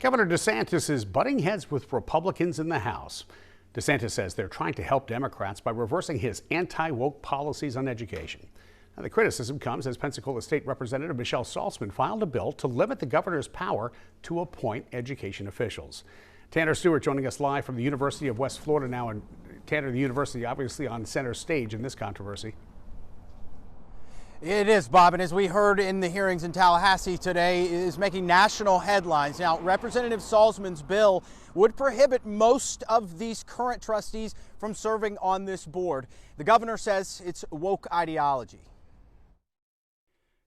Governor DeSantis is butting heads with Republicans in the House. DeSantis says they're trying to help Democrats by reversing his anti-woke policies on education. Now, the criticism comes as Pensacola State Representative Michelle Salzman filed a bill to limit the governor's power to appoint education officials. Tanner Stewart joining us live from the University of West Florida now. And Tanner, the university obviously on center stage in this controversy. It is, Bob, and as we heard in the hearings in Tallahassee today, it is making national headlines. Now, Representative Salzman's bill would prohibit most of these current trustees from serving on this board. The governor says it's woke ideology.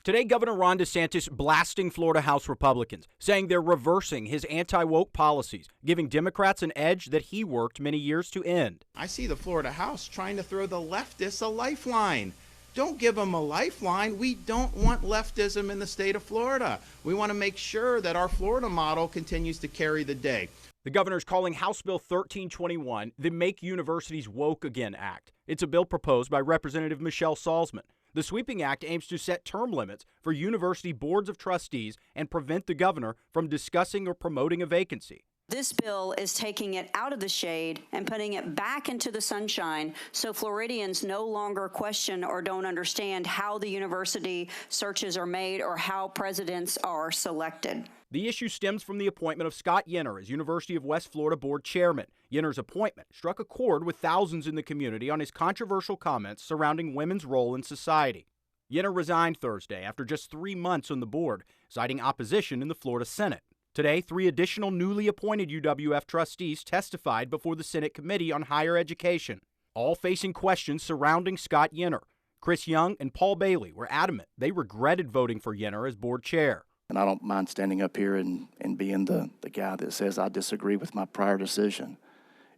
Today, Governor Ron DeSantis blasting Florida House Republicans, saying they're reversing his anti-woke policies, giving Democrats an edge that he worked many years to end. I see the Florida House trying to throw the leftists a lifeline. Don't give them a lifeline. We don't want leftism in the state of Florida. We want to make sure that our Florida model continues to carry the day. The governor's calling House Bill 1321 the Make Universities Woke Again Act. It's a bill proposed by Representative Michelle Salzman. The sweeping act aims to set term limits for university boards of trustees and prevent the governor from discussing or promoting a vacancy. This bill is taking it out of the shade and putting it back into the sunshine so Floridians no longer question or don't understand how the university searches are made or how presidents are selected. The issue stems from the appointment of Scott Yenor as University of West Florida Board Chairman. Yenor's appointment struck a chord with thousands in the community on his controversial comments surrounding women's role in society. Yenor resigned Thursday after just 3 months on the board, citing opposition in the Florida Senate. Today, 3 additional newly appointed UWF trustees testified before the Senate Committee on Higher Education, all facing questions surrounding Scott Yenor. Chris Young and Paul Bailey were adamant they regretted voting for Yenor as board chair. And I don't mind standing up here and being the guy that says I disagree with my prior decision.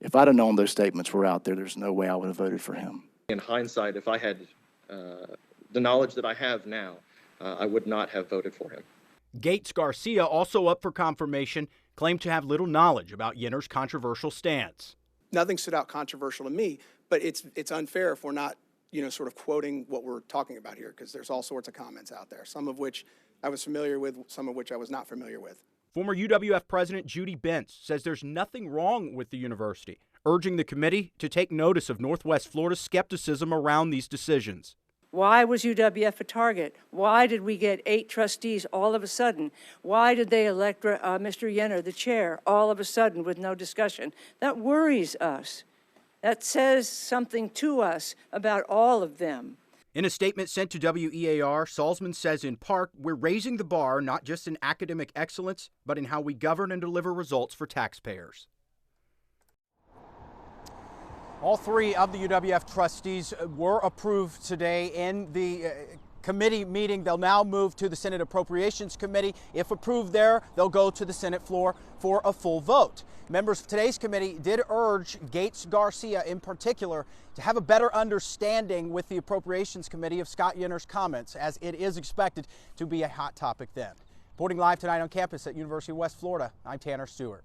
If I'd have known those statements were out there, there's no way I would have voted for him. In hindsight, if I had the knowledge that I have now, I would not have voted for him. Gates Garcia, also up for confirmation, claimed to have little knowledge about Yenor's controversial stance. Nothing stood out controversial to me, but it's unfair if we're not, sort of quoting what we're talking about here, because there's all sorts of comments out there, some of which I was familiar with, some of which I was not familiar with. Former UWF President Judy Bentz says there's nothing wrong with the university, urging the committee to take notice of Northwest Florida's skepticism around these decisions. Why was UWF a target? Why did we get 8 trustees all of a sudden? Why did they elect Mr. Yenor, the chair, all of a sudden with no discussion? That worries us. That says something to us about all of them. In a statement sent to WEAR, Salzman says in part, we're raising the bar not just in academic excellence, but in how we govern and deliver results for taxpayers. All 3 of the UWF trustees were approved today in the committee meeting. They'll now move to the Senate Appropriations Committee. If approved there, they'll go to the Senate floor for a full vote. Members of today's committee did urge Gates Garcia in particular to have a better understanding with the Appropriations Committee of Scott Yenor's comments, as it is expected to be a hot topic then. Reporting live tonight on campus at University of West Florida, I'm Tanner Stewart.